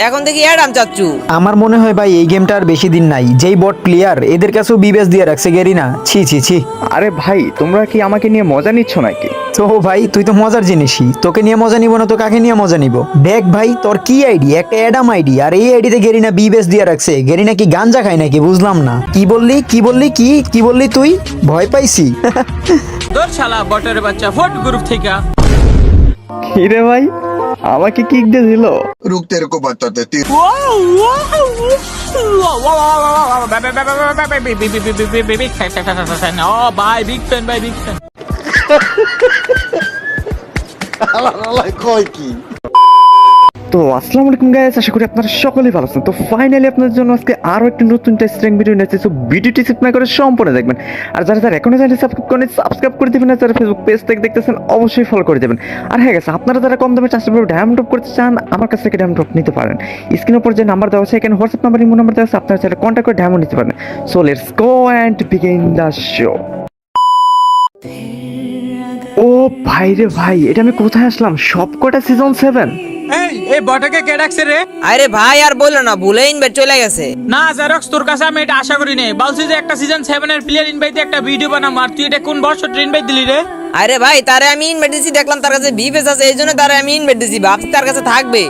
এখন দেখি অ্যাডাম চাচ্চু। আমার মনে হয় ভাই এই গেমটা আর বেশি দিন নাই। যেই বট প্লেয়ার এদের কাছেও বিবেস দিয়ে রাখছে গেরিনা। ছি ছি ছি। আরে ভাই তোমরা কি আমাকে নিয়ে মজা নিচ্ছ নাকি? তো ভাই তুই তো মজার জিনিসই, তোকে নিয়ে মজা নিব না তো কাকে নিয়ে মজা নিব? দেখ ভাই তোর কি আইডি, একটা অ্যাডাম আইডি, আর এই আইডিতে গেরিনা বিবেস দিয়ে রাখছে। গেরিনা কি গাঞ্জা খায় নাকি বুঝলাম না। কি বললি কি বললি তুই? ভয় পাইছি। তোর শালা বটের বাচ্চা ফোর্ট গ্রুপ থেকে। কি রে ভাই, আমাকে কিক দিয়ে দিল? रुक तेरे को बताते ती ও ভাই বিগ ফ্যান ভাই বিগ ফ্যান। তো আসসালামু আলাইকুম গাইস, আশা করি আপনারা সকলেই ভালো আছেন। তো ফাইনালি আপনাদের জন্য আজকে আরো একটা নতুন টেস্ট র্যাঙ্ক ভিডিও নিয়ে এসেছি। তো ভিডিওটি স্কিপ না করে সম্পূর্ণ দেখবেন। আর যারা এখনো চ্যানেলটি সাবস্ক্রাইব করে দিবেন, আর যারা ফেসবুক পেজ থেকে দেখতেছেন অবশ্যই ফলো করে দেবেন। আর হ্যাঁ গেছে, আপনারা যারা কম দামে চাষের ডায়মন্ড ড্রপ করতে চান আমার কাছ থেকে ডায়মন্ড ড্রপ নিতে পারেন। স্ক্রিনের উপর যে নাম্বার দেওয়া আছে এখানে হোয়াটসঅ্যাপ নাম্বার, ইমো নাম্বার দেওয়া আছে, আপনারা চাইলে কন্ট্যাক্ট করে ডায়মন্ড নিতে পারেন। So let's go and begin the show. ও ভাই রে ভাই, এটা আমি কোথায় আসলাম? সবকটা সিজন 7। এই বটকে কে ডাকছে রে? আরে ভাই আর বললো না, ভুলে ইনভাইট চলে গেছে। না জেরক্স, তোর কাছে আমি এটা আশা করি নাই। বলছি যে একটা সিজন 7 এর প্লেয়ার ইনভাইটে একটা ভিডিও বানাবো, আর তুই এটা কোন বছর ইনভাইট দিলি রে? আরে ভাই তারে আমি ইনভাইট দিছি, দেখলাম তার কাছে বিবেস আছে, এই জন্য তারে আমি ইনভাইট দিছি, ভাবছি তার কাছে থাকবে।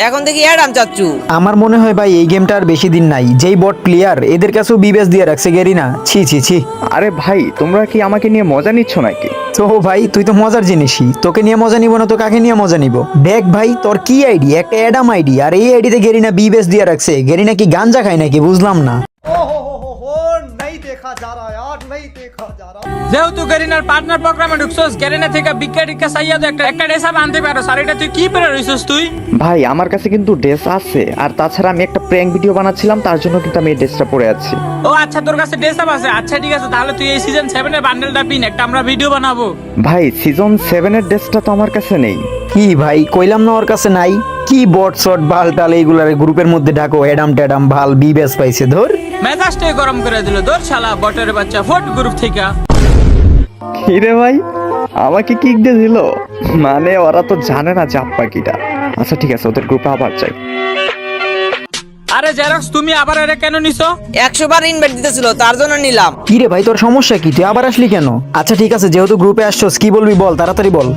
এখন দেখি অ্যাডাম চাচ্চু। আমার মনে হয় ভাই এই গেমটা আর বেশি দিন নাই। যেই বট প্লেয়ার এদের কাছেও বিবেস দিয়ে রাখছে গেরিনা। ছি ছি ছি। আরে ভাই তোমরা কি আমাকে নিয়ে মজা নিচ্ছ নাকি? তো ভাই তুই তো মজার জিনিসই, তোকে নিয়ে মজা নিব না তো কাকে নিয়ে মজা নিব? দেখ ভাই তোর কি আইডি, একটা অ্যাডাম আইডি, আর এই আইডিতে গেরিনা বিবেস দিয়ে রাখছে। গেরিনা কি গাঞ্জা খায় নাকি বুঝলাম না। नहीं देखा जा रहा यार, नहीं देखा जा रहा। যেহেতু গেরিনার পার্টনার প্রোগ্রামে ঢুকছস, গেরিনা থেকে বিক্কা টিক্কা সাইয়া দে, একটা ডেসা আনতে পারো। আর এটা তুই কি পরে রইছস তুই? ভাই আমার কাছে কিন্তু ড্রেস আছে, আর তাছাড়া আমি একটা প্র্যাঙ্ক ভিডিও বানাচ্ছিলাম, তার জন্য কিন্তু আমি এই ড্রেসটা পরে আছি। ও আচ্ছা, তোর কাছে ডেসা আছে। আচ্ছা ঠিক আছে, তাহলে তুই এই সিজন 7 এর বান্ডেলটা পিন, একটা আমরা ভিডিও বানাবো। ভাই সিজন 7 এর ড্রেসটা তো আমার কাছে নেই। কি ভাই কইলাম না ওর কাছে নাই? কি বট শট বাল টাল এইগুলার গ্রুপের মধ্যে ডাকো, অ্যাডাম ট্যাডাম ভাল বিবেস পাইছে ধর। মেজাজটাই গরম করে দিল তোর শালা বটের বাচ্চা ফোর্ট গ্রুপ থেকে। কি রে ভাই, আমাকে কিক দিয়ে দিল? মানে ওরা তো জানে না চাপ পাখিটা। আচ্ছা ঠিক আছে, ওদের গ্রুপে আবার যাই। আরে জেরক্স, তুমি আবার এর কেন নিছো? 100 বার ইনভাইট দিতেছিল, তার জন্য নিলাম। কি রে ভাই তোর সমস্যা কি? তুই আবার আসলি কেন? আচ্ছা ঠিক আছে, যেহেতু গ্রুপে আসছস কি বলবি বল, তাড়াতাড়ি বল।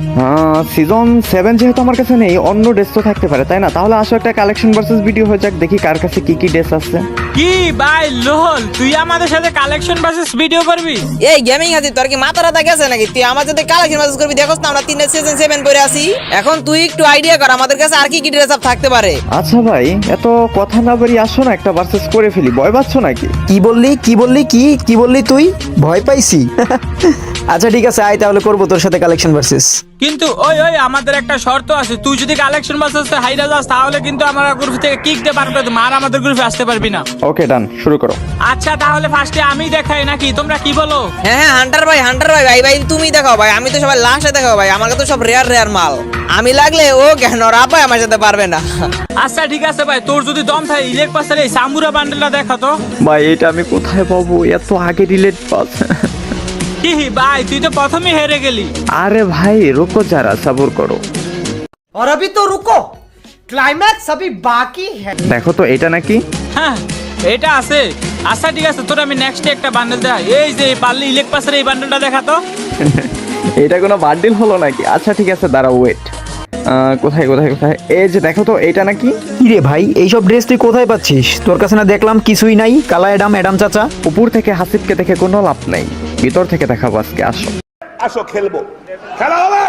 সিজন 7 যেহেতু আমার কাছে নেই, অন্য ড্রেস তো থাকতে পারে তাই না? তাহলে আসো একটা কালেকশন ভার্সেস ভিডিও হয়ে যাক, দেখি কার কাছে কি কি ড্রেস আছে। কি ভাই লোহল, তুই আমাদের সাথে কালেকশন ভার্সেস ভিডিও করবি? এই গেমিং হাতি তোর কি মাথা রাতা গেছে নাকি? তুই আমার সাথে কালেকশন ম্যাচ করবি, দেখোস না আমরা 3 সিজন 7 পরে আছি। এখন তুই একটু আইডিয়া কর আমাদের কাছে আর কি কি ড্রেস আপ থাকতে পারে। আচ্ছা ভাই এত কথা না বেরিয়ে আসো না, একটা ভার্সেস করে ফেলি। ভয় পাচ্ছ নাকি? কি বললি তুই? ভয় পাইছি। আচ্ছা ঠিক আছে, আয় তাহলে করবো তোর সাথে কালেকশন ভার্সেস। কিন্তু ওই আমাদের একটা শর্ত আছে, তুই যদি কালেকশন ভার্সেস হাইরা যাস তাহলে কিন্তু আমরা গ্রুপ থেকে কিক দিতে পারবে, আর আমাদের গ্রুপে আসতে পারবি না। ওকে ডান, শুরু করো। আচ্ছা তাহলে ফার্স্টে আমি দেখাই নাকি, তোমরা কি বলো? হ্যাঁ হান্টার ভাই ভাই তুমি দেখাও ভাই, আমি তো সবাই লাস্টে দেখাও ভাই, আমার কাছে তো সব রেয়ার মাল। আমি লাগলে ও কেন রাপাই আমার সাথে পারবে না। আচ্ছা ঠিক আছে ভাই, তোর যদি দম থাকে ইলেক পাসের এই সামুরা বান্ডেলটা দেখা তো। ভাই এটা আমি কোথায় পাবো? এত আগে ডিলেট পাস। কি ভাই তুই তো প্রথমেই হেরে গেলি। আরে ভাই রুকো যারা, সবর করো। और अभी तो रुको, क्लाइमैक्स अभी बाकी है। দেখো তো এটা নাকি? হ্যাঁ এটা আছে। আচ্ছা ঠিক আছে, তোর আমি নেক্সট একটা বান্ডেল দেখা। এই যে পারলি ইলেক পাসের এই বান্ডেলটা দেখা তো। এটা কোনো বান্ডিল হলো নাকি? আচ্ছা ঠিক আছে দাঁড়াও, ওয়েট। কোথায় এই যে দেখো তো এটা নাকি? কি রে ভাই এইসব ড্রেস তুই কোথায় পাচ্ছিস? তোর কাছে না দেখলাম কিছুই নাই। কালা অ্যাডাম চাচা। উপর থেকে হাসিবকে দেখে কোনো লাভ নেই, ভিতর থেকে দেখাবো আজকে। আসো আসো খেলবো, খেলা হবে,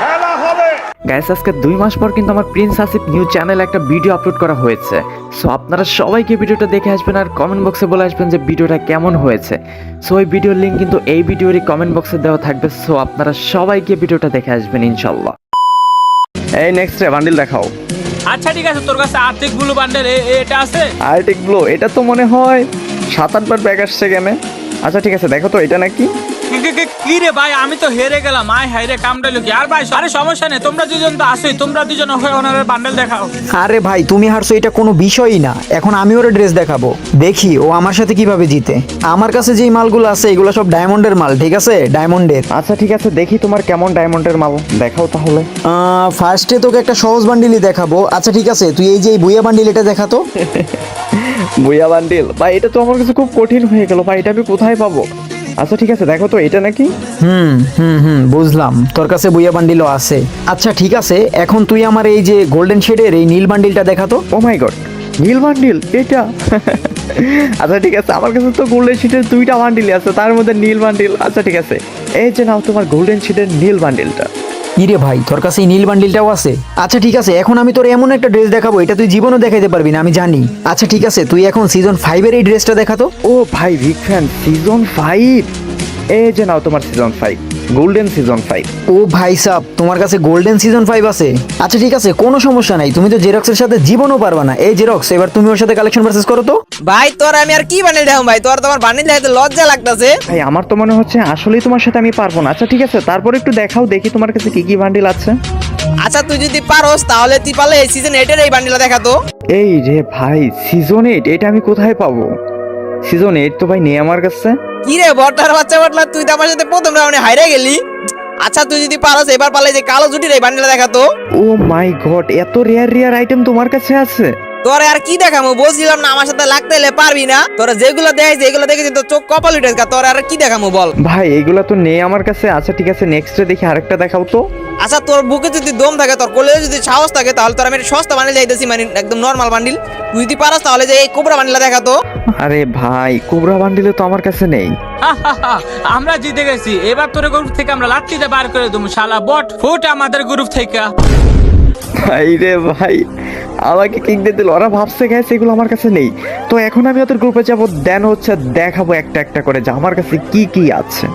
খেলা হবে। গাইস আজকে 2 মাস পর কিন্তু আমার প্রিন্স আসিফ নিউ চ্যানেলে একটা ভিডিও আপলোড করা হয়েছে। সো আপনারা সবাইকে ভিডিওটা দেখে আসবেন, আর কমেন্ট বক্সে বলে আসবেন যে ভিডিওটা কেমন হয়েছে। সো এই ভিডিওর লিঙ্ক কিন্তু এই ভিডিওরই কমেন্ট বক্সে দেওয়া থাকবে। সো আপনারা সবাইকে ভিডিওটা দেখে আসবেন ইনশাল্লাহ। এই নেক্সট বান্ডিল দেখাও। আচ্ছা ঠিক আছে, তোর কাছে আর্থিক ব্লু বান্ডেল এটা আছে? আর্টিক ব্লো, এটা তো মনে হয় 7-8 বার ব্যাগ আসছে গেমে। আচ্ছা ঠিক আছে দেখো তো এটা নাকি? কি রে ভাই, আমি তো হেরে গেলাম। আয় হাই রে, কামটা কি আর ভাই? আরে সমস্যা নেই, তোমরা দুজন তো আসোই, তোমরা দুজন হয়ে ওনার বান্ডেল দেখাও। আরে ভাই তুমি হারছো এটা কোনো বিষয়ই না। এখন আমি ওর ড্রেস দেখাবো, দেখি ও আমার সাথে কিভাবে জিতে। আমার কাছে যেই মালগুলো আছে এগুলো সব ডায়মন্ডের মাল, ঠিক আছে? ডায়মন্ডের। আচ্ছা ঠিক আছে, দেখি তোমার কেমন ডায়মন্ডের মাল, দেখাও তাহলে। ফার্স্টে তোকে একটা সহজ বান্ডিলই দেখাবো। আচ্ছা ঠিক আছে, তুই এই যে এই বুইয়া বান্ডিল এটা দেখাতো। বুয়া বান্ডিল ভাই, এটা তো আমার কাছে খুব কঠিন হয়ে গেল ভাই, এটা আমি কোথায় পাবো? আচ্ছা ঠিক আছে, দেখো তো এটা নাকি। বুঝলাম, তোর কাছে বুইয়া বান্ডিলও আছে। আচ্ছা ঠিক আছে, এখন তুই আমার এই যে গোল্ডেন শেডের এই নীল বান্ডিলটা দেখাতো। ও মাই গড, নীল বান্ডিল এটা? আচ্ছা ঠিক আছে, আমার কাছে তো গোল্ডেন শিটের 2টা বান্ডিল আছে, তার মধ্যে নীল বান্ডিল। আচ্ছা ঠিক আছে, এই যে নাও তোমার গোল্ডেন শিটের নীল বান্ডিলটা। ইরে ভাই, তোর কাছে এই নীল বান্ডিলটাও আছে? আচ্ছা ঠিক আছে, এখন আমি তোর এমন একটা ড্রেস দেখাবো এটা তুই জীবনও দেখাইতে পারবি না, আমি জানি। আচ্ছা ঠিক আছে, তুই এখন সিজন 5-এর এই ড্রেসটা দেখাতো। ও ভাই, বিগ ফ্যান। সিজন 5, এই যে নাও তোমার সিজন 5, গোল্ডেন সিজন 5। ও ভাই সাব, তোমার কাছে গোল্ডেন সিজন 5 আছে? আচ্ছা ঠিক আছে, কোনো সমস্যা নাই, তুমি তো জেরক্সের সাথে জীবনও পারবা না। এই জেরক্স, এবার তুমি ওর সাথে কালেকশন ভার্সেস করো তো। ভাই তোর আমি আর কি বান্ডিল দেখাম ভাই, তোর তোমার বান্ডিল দেখাইতে লজ্জা লাগতাছে। ভাই আমার তো মনে হচ্ছে আসলেই তোমার সাথে আমি পারবো না। আচ্ছা ঠিক আছে, তারপর একটু দেখাও দেখি তোমার কাছে কি কি বান্ডিল আছে। আচ্ছা তুই যদি পারোস তাহলে তুই পারলে এই সিজন 8-এর এই বান্ডিলটা দেখাতো। এই রে ভাই, সিজন 8 এটা আমি কোথায় পাবো? সিজন 8 তো ভাই নেই আমার কাছে। কি রে বড়টার বাচ্চা বটলা, তুই তো আমার সাথে প্রথম রাউন্ডে হাইরে গেলি। আচ্ছা তুই যদি পারোস এবার পারলে যে কালো জুটির এই বান্ডিলটা দেখাতো। ও মাই গড, এত রেয়ার রেয়ার আইটেম তোমার কাছে আছে? তোরে আর কি দেখামু, বলছিলাম না আমার সাথে লাগতে এলে পারবি না। তোরা যেগুলো দেখাইছে এগুলো দেখেছি তো চোখ কপাল উঠে গেছে। তোর আর কি দেখামু বল? ভাই এগুলা তো নেই আমার কাছে। আচ্ছা ঠিক আছে, নেক্সটে দেখি আরেকটা দেখাও তো। আচ্ছা তোর বুকে যদি দম থাকে, তোর কোলে যদি সাহস থাকে, তাহলে তোর আমি একটা সস্তা বান্ডিল চাইতেছি, মানে একদম নর্মাল বান্ডিল। তুই যদি পারোস তাহলে যে এই কোবরা বান্ডিলটা দেখাতো। আরে ভাই, কোবরা বান্ডিলে তো আমার কাছে নেই। আমরা জিতে গেছি, এবার তোর গ্রুপ থেকে আমরা লাত্তিতে বার করে দেবো। শালা বট ফুট আমাদের গ্রুপ থেকে। ভাই রে ভাই, আমাকে কিক দিয়ে দিল। ওরা ভাবছে গেছে এগুলো আমার কাছে নেই। তো এখন আমি ওদের গ্রুপে যাবো, দেন হচ্ছে দেখাবো একটা একটা করে যে আমার কাছে কি কি আছে।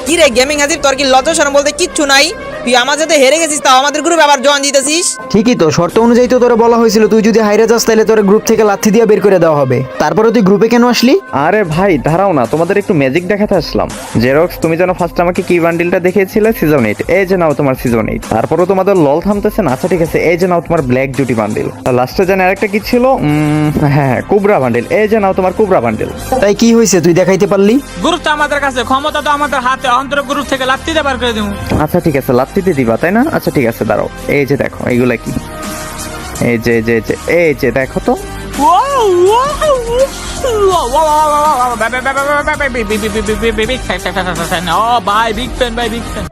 কি রে গেমিং হাজির, তোর কি লজ্জা শরম বলতে কিচ্ছু নাই? তুই আমার সাথে হেরে গেছিস, তাও আমাদের গ্রুপে আবার জয়েন দিতেছিস। ঠিকই তো, শর্ত অনুযায়ী তো তোরা বলা হয়েছিল তুই যদি হাইরে যাস তাহলে তোর গ্রুপ থেকে লাথি দিয়ে বের করে দেওয়া হবে। তারপরে তুই গ্রুপে কেন আসলি? আরে ভাই দাঁড়াও না, তোমাদের একটু ম্যাজিক দেখাতে আসলাম। জেরক্স, তুমি যেন ফার্স্ট আমাকে কি বান্ডিলটা দেখিয়েছিলে সিজন 8, এই যে নাও তোমার সিজন 8। তারপরেও তোমাদের লল থামতেছে না। আচ্ছা ঠিক আছে, এই যে নাও তোমার ব্ল্যাক জুটি বান্ডিল। আর লাস্টে যেন আরেকটা কি ছিল, হ্যাঁ কুবরা বান্ডিল, এই যে নাও তোমার কুবরা বান্ডিল। তাই কি হয়েছে, তুই দেখাইতে পারলি? গ্রুপটা আমাদের কাছে, ক্ষমতা তো আমাদের হাতে, অন্তর গ্রুপ থেকে লাত্তিতে বার করে দেবো। আচ্ছা ঠিক আছে, লাত্তিতে দিবা তাই না? আচ্ছা ঠিক আছে, দাঁড়াও, এই যে দেখো এগুলা কি, এই যে এই যে দেখো তো। ও ভাই, বিগ ফ্যান ভাই, বিগ ফ্যান।